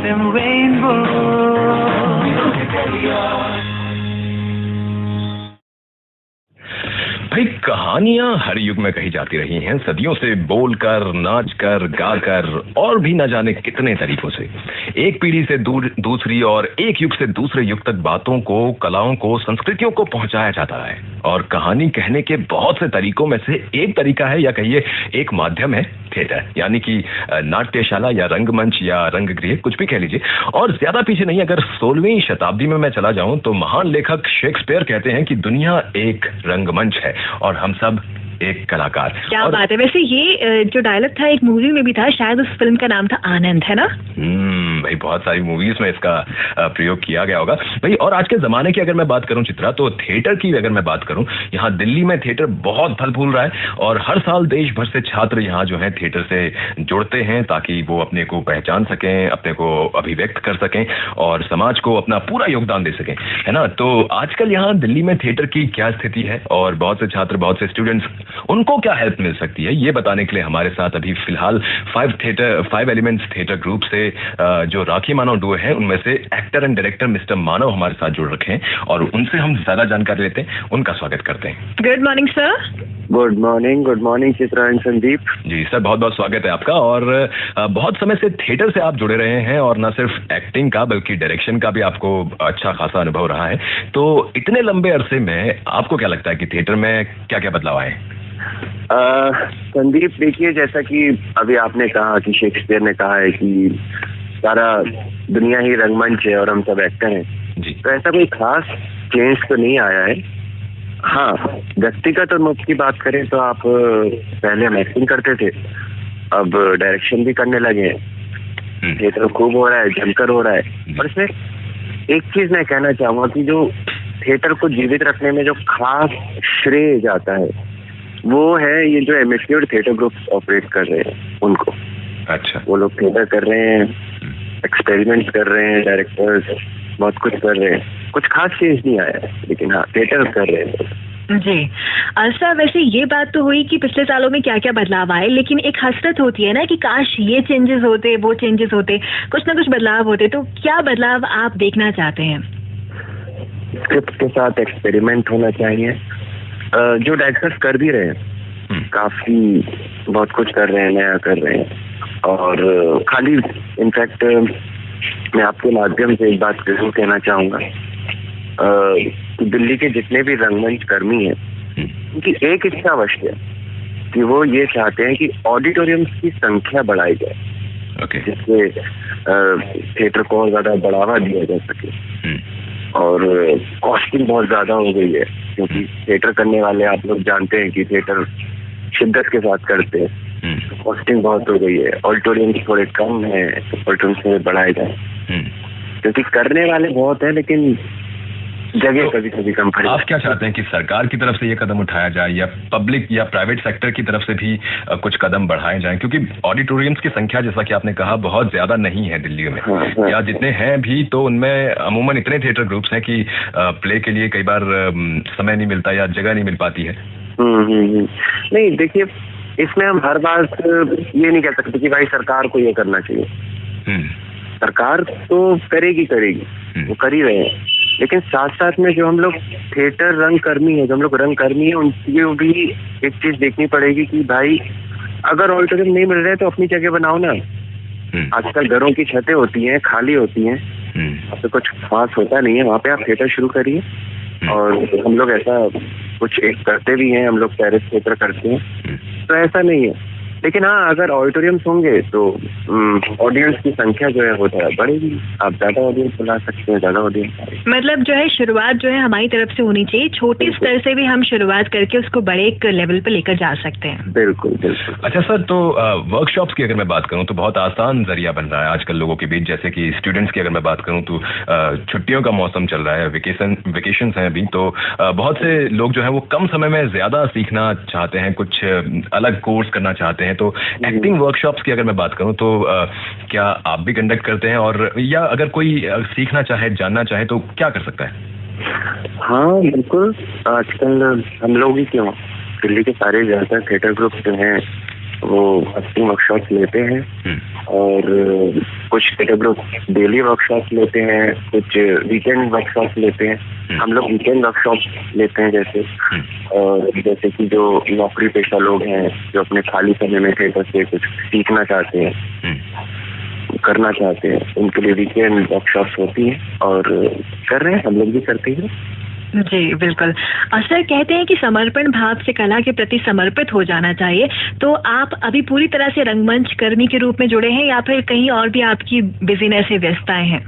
them rainbows. भाई कहानियां हर युग में कही जाती रही हैं, सदियों से बोलकर, नाचकर, गाकर और भी न जाने कितने तरीकों से। एक पीढ़ी से दूसरी और एक युग से दूसरे युग तक बातों को, कलाओं को, संस्कृतियों को पहुंचाया जाता है। और कहानी कहने के बहुत से तरीकों में से एक तरीका है, या कहिए एक माध्यम है, थिएटर, यानी कि नाट्यशाला या रंगमंच या रंगगृह, कुछ भी कह लीजिए। और ज्यादा पीछे नहीं, अगर 16वीं शताब्दी में मैं चला जाऊं तो महान लेखक शेक्सपियर कहते हैं कि दुनिया एक रंगमंच है और हम सब एक कलाकार। क्या बात है। वैसे ये जो डायलॉग था एक मूवी में भी था, शायद उस फिल्म का नाम था आनंद, है ना? भाई बहुत सारी मूवीज में इसका प्रयोग किया गया होगा भाई। और आज के जमाने की अगर मैं बात करूं चित्रा, तो थिएटर की अगर मैं बात करूं, यहाँ दिल्ली में थिएटर बहुत फल फूल रहा है और हर साल देश भर से छात्र यहाँ जो है थिएटर से जुड़ते हैं ताकि वो अपने को पहचान सकें, अपने को अभिव्यक्त कर सकें और समाज को अपना पूरा योगदान दे सकें, है ना? तो आजकल यहाँ दिल्ली में थिएटर की क्या स्थिति है और बहुत से छात्र, बहुत से स्टूडेंट्स, उनको क्या हेल्प मिल सकती है, ये बताने के लिए हमारे साथ अभी फिलहाल 5 एलिमेंट्स थिएटर ग्रुप से जो राखी मानव डुओ है, उनमें से एक्टर एंड डायरेक्टर मिस्टर मानव हमारे साथ जुड़ रखे हैं और उनसे हम ज्यादा जानकारी लेते हैं। उनका स्वागत करते हैं। Good morning sir. Good morning Chitra and Sandeep ji sir, बहुत बहुत स्वागत है आपका। और बहुत समय से थिएटर से आप जुड़े रहे हैं और न सिर्फ एक्टिंग का बल्कि डायरेक्शन का भी आपको अच्छा खासा अनुभव रहा है। तो इतने लंबे अरसे में आपको क्या लगता है कि थिएटर में क्या क्या बदलाव आए? संदीप, देखिए, जैसा कि अभी आपने कहा कि शेक्सपियर ने कहा है कि सारा दुनिया ही रंगमंच है और हम सब एक्टर हैं जी। तो ऐसा कोई खास चेंज तो नहीं आया है। हाँ, व्यक्तिगत और मुफ्त की बात करें तो आप पहले हम एक्टिंग करते थे, अब डायरेक्शन भी करने लगे हैं। थिएटर खूब हो रहा है, जमकर हो रहा है। और इसमें एक चीज मैं कहना चाहूंगा कि जो थिएटर को जीवित रखने में जो खास श्रेय जाता है वो है ये जो एमेच्योर थिएटर ग्रुप्स ऑपरेट कर रहे हैं उनको। अच्छा, वो लोग थिएटर कर रहे हैं, एक्सपेरिमेंट्स कर रहे हैं, डायरेक्टर्स बहुत कुछ कर रहे हैं। कुछ खास चेंज नहीं आया है, लेकिन हाँ, थिएटर कर रहे हैं जी। सर, वैसे ये बात तो हुई कि पिछले सालों में क्या क्या बदलाव आए, लेकिन एक हसरत होती है ना कि काश ये चेंजेस होते, वो चेंजेस होते, कुछ ना कुछ बदलाव होते। तो क्या बदलाव आप देखना चाहते हैं? स्क्रिप्ट के साथ एक्सपेरिमेंट होना चाहिए। जो डायरेक्टर्स कर भी रहे हैं, काफी बहुत कुछ कर रहे हैं, नया कर रहे हैं। और खाली इनफैक्ट मैं आपके माध्यम से एक बात जरूर कहना चाहूंगा, दिल्ली के जितने भी रंगमंच कर्मी हैं उनकी एक इच्छा अवश्य है कि वो ये चाहते हैं कि ऑडिटोरियम्स की संख्या बढ़ाई जाए, जिससे थिएटर को और ज्यादा बढ़ावा दिया जा सके। और कॉस्टिंग बहुत ज्यादा हो गई है, क्योंकि थिएटर करने वाले आप लोग जानते हैं कि थिएटर शिद्दत के साथ करते हैं, कॉस्टिंग बहुत हो गई है। ऑडिटोरियम थोड़े कम है, ऑडिटोरियम से बढ़ाए जाए, क्योंकि करने वाले बहुत है लेकिन जगह कभी कभी कम पड़े। आप क्या चाहते हैं कि सरकार की तरफ से ये कदम उठाया जाए या पब्लिक या प्राइवेट सेक्टर की तरफ से भी कुछ कदम बढ़ाए जाएं? क्योंकि ऑडिटोरियम्स की संख्या, जैसा कि आपने कहा, बहुत ज्यादा नहीं है दिल्ली में। या जितने हैं भी तो उनमें अमूमन इतने थिएटर ग्रुप्स हैं कि प्ले के लिए कई बार समय नहीं मिलता या जगह नहीं मिल पाती है। नहीं, देखिए, इसमें हम हर बार ये नहीं कह सकते कि भाई सरकार को ये करना चाहिए। सरकार तो करेगी, वो कर ही रहे हैं, लेकिन साथ साथ में जो हम लोग थिएटर रंगकर्मी है, जो हम लोग रंगकर्मी है, उनकी भी एक चीज देखनी पड़ेगी कि भाई अगर ऑडिटोरियम नहीं मिल रहे तो अपनी जगह बनाओ ना। आजकल घरों की छतें होती हैं, खाली होती हैं, वहाँ पे कुछ खास होता नहीं है, वहाँ पे आप थिएटर शुरू करिए। और हम लोग ऐसा कुछ एक करते भी हैं, हम लोग टेरेस थिएटर करते हैं, तो ऐसा नहीं है। लेकिन हाँ, अगर ऑडिटोरियम्स होंगे तो ऑडियंस की संख्या जो है वो बढ़ेगी, आप ज्यादा ऑडियंस बुला सकते हैं, ज्यादा ऑडियंस। मतलब जो है शुरुआत जो है हमारी तरफ से होनी चाहिए, छोटे स्तर से भी हम शुरुआत करके उसको बड़े एक लेवल पे लेकर जा सकते हैं। बिल्कुल। अच्छा सर, तो वर्कशॉप्स की अगर मैं बात करूं तो बहुत आसान जरिया बन रहा है आजकल लोगों के बीच। जैसे कि स्टूडेंट्स की अगर मैं बात करूं तो छुट्टियों का मौसम चल रहा है, वेकेशन है अभी, तो बहुत से लोग जो है वो कम समय में ज्यादा सीखना चाहते हैं, कुछ अलग कोर्स करना चाहते हैं। तो एक्टिंग वर्कशॉप्स की अगर मैं बात करूं तो क्या आप भी कंडक्ट करते हैं, और या अगर कोई सीखना चाहे, जानना चाहे तो क्या कर सकता है? हाँ बिल्कुल, आजकल हम लोग ही क्यों, दिल्ली के सारे ज्यादातर थिएटर ग्रुप जो हैं वो एक्टिंग वर्कशॉप लेते हैं और कुछ थिएटर ग्रुप डेली वर्कशॉप लेते हैं, कुछ वीकेंड वर्कशॉप लेते हैं। हम लोग वीकेंड वर्कशॉप लेते हैं और जैसे कि जो नौकरी पेशा लोग हैं जो अपने खाली समय में थिएटर से कुछ सीखना चाहते हैं, करना चाहते हैं, उनके लिए वीकेंड वर्कशॉप्स होती हैं और कर रहे हैं, हम लोग भी करते हैं। जी बिल्कुल। और सर कहते हैं कि समर्पण भाव से कला के प्रति समर्पित हो जाना चाहिए, तो आप अभी पूरी तरह से रंगमंच कर्मी के रूप में जुड़े हैं या फिर कहीं और भी आपकी बिजीनेस से व्यस्तताएं हैं?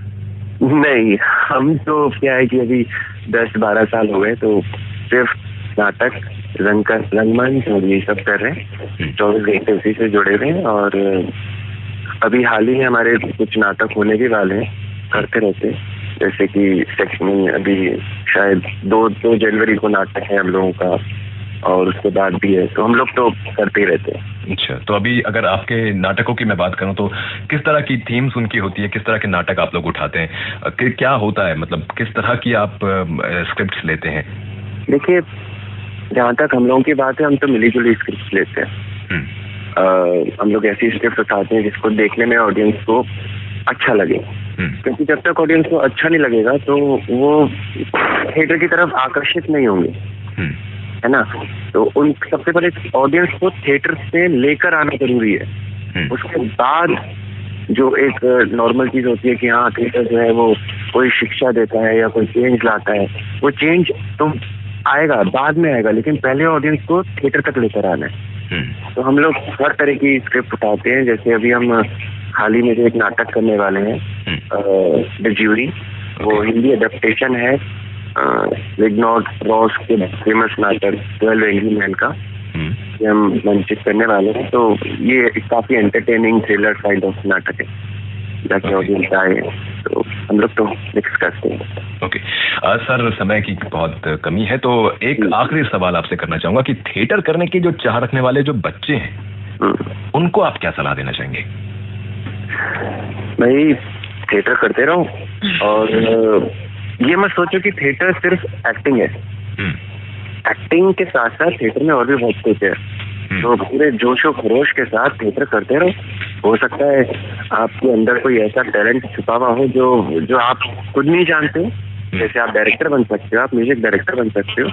नहीं, हम तो क्या है कि अभी 10-12 साल हो गए तो सिर्फ नाटक, रंगमंच और ये सब कर रहे हैं, 24 घंटे उसी से जुड़े हुए हैं। और अभी हाल ही में हमारे कुछ नाटक होने भी वाले हैं, करते रहते हैं। जैसे कि सेक्शन में अभी शायद 2 जनवरी को नाटक है हम लोगों का और उसके बाद भी है, तो हम लोग तो करते ही रहते हैं। अच्छा, तो अभी अगर आपके नाटकों की मैं बात करूं तो किस तरह की थीम्स उनकी होती है, किस तरह के नाटक आप लोग उठाते हैं, क्या होता है, मतलब किस तरह की आप स्क्रिप्ट्स लेते हैं? देखिए, जहाँ तक हम लोगों की बात है, हम तो मिली जुली स्क्रिप्ट लेते हैं। हम लोग ऐसी स्क्रिप्ट उठाते हैं जिसको देखने में ऑडियंस को अच्छा लगे, क्योंकि जब तक ऑडियंस को अच्छा नहीं लगेगा तो वो थिएटर की तरफ आकर्षित नहीं होंगे, है ना। तो उन सबसे पहले ऑडियंस को थिएटर से लेकर आना जरूरी है। उसके बाद जो एक नॉर्मल चीज होती है कि हाँ थिएटर जो है वो कोई शिक्षा देता है या कोई चेंज लाता है, वो चेंज तो आएगा, बाद में आएगा, लेकिन पहले ऑडियंस को थिएटर तक लेकर आना है। तो हम लोग हर तरह की स्क्रिप्ट उठाते हैं। जैसे अभी हम हाल ही में एक नाटक करने वाले हैं, द ज्यूरी, वो हिंदी एडेप्टेशन है लिग्नॉट रॉस के फेमस नाटक 12 एंग्री मैन का, ये हम मंचित करने वाले हैं। तो ये काफी एंटरटेनिंग थ्रिलर काइंड ऑफ नाटक है, जाके ऑडियंस आए, तो हम लोग तो मिक्स करते हैं। ओके सर, समय की बहुत कमी है, तो एक आखिरी सवाल आपसे करना चाहूंगा कि थिएटर करने की जो चाह रखने वाले जो बच्चे हैं उनको आप क्या सलाह देना चाहेंगे? भाई, थिएटर करते रहो और ये मत सोचो कि थिएटर सिर्फ एक्टिंग है। एक्टिंग के साथ साथ थिएटर में और भी बहुत कुछ है, तो पूरे जोशो खरोश के साथ थिएटर करते रहो। हो सकता है आपके अंदर कोई ऐसा टैलेंट छुपा हुआ हो जो आप खुद नहीं जानते हो। जैसे आप डायरेक्टर बन सकते हो, आप म्यूजिक डायरेक्टर बन सकते हो,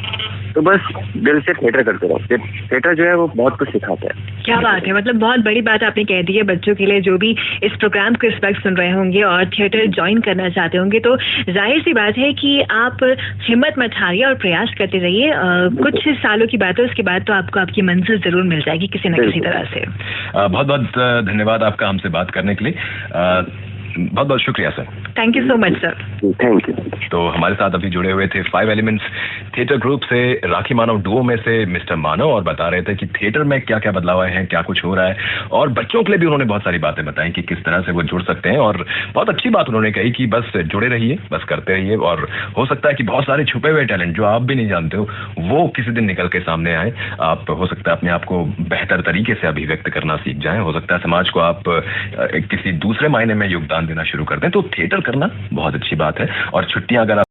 तो बस दिल से थिएटर करते रहो। थिएटर जो है वो बहुत कुछ सिखाता है। क्या बात है, मतलब बहुत बड़ी बात आपने कह दी है बच्चों के लिए जो भी इस प्रोग्राम को इस वक्त सुन रहे होंगे और थिएटर ज्वाइन करना चाहते होंगे, तो जाहिर सी बात है कि आप हिम्मत मत हारिए और प्रयास करते रहिए। कुछ सालों की बात है, उसके बाद तो आपको आपकी मंजिल जरूर मिल जाएगी किसी न किसी तरह से। बहुत बहुत धन्यवाद आपका हमसे बात करने के लिए। बहुत बहुत शुक्रिया sir. Thank you so much sir. Thank you. तो हमारे साथ अभी जुड़े हुए थे 5 एलिमेंट्स थिएटर ग्रुप से राखी मानव डुओ में से मिस्टर मानव, और बता रहे थे कि थिएटर में क्या क्या बदलाव आए हैं, क्या कुछ हो रहा है, और बच्चों के लिए भी उन्होंने बहुत सारी बातें बताई कि किस तरह से वो जुड़ सकते हैं। और बहुत अच्छी बात उन्होंने कही कि बस जुड़े रहिए, बस करते रहिए, और हो सकता है कि बहुत सारे छुपे हुए टैलेंट जो आप भी नहीं जानते हो वो किसी दिन निकल के सामने आए। आप हो सकता है अपने आप को बेहतर तरीके से अभिव्यक्त करना सीख जाएं, हो सकता है समाज को आप किसी दूसरे मायने में योगदान देना शुरू कर दें। तो थिएटर करना बहुत अच्छी बात है, और छुट्टियां अगर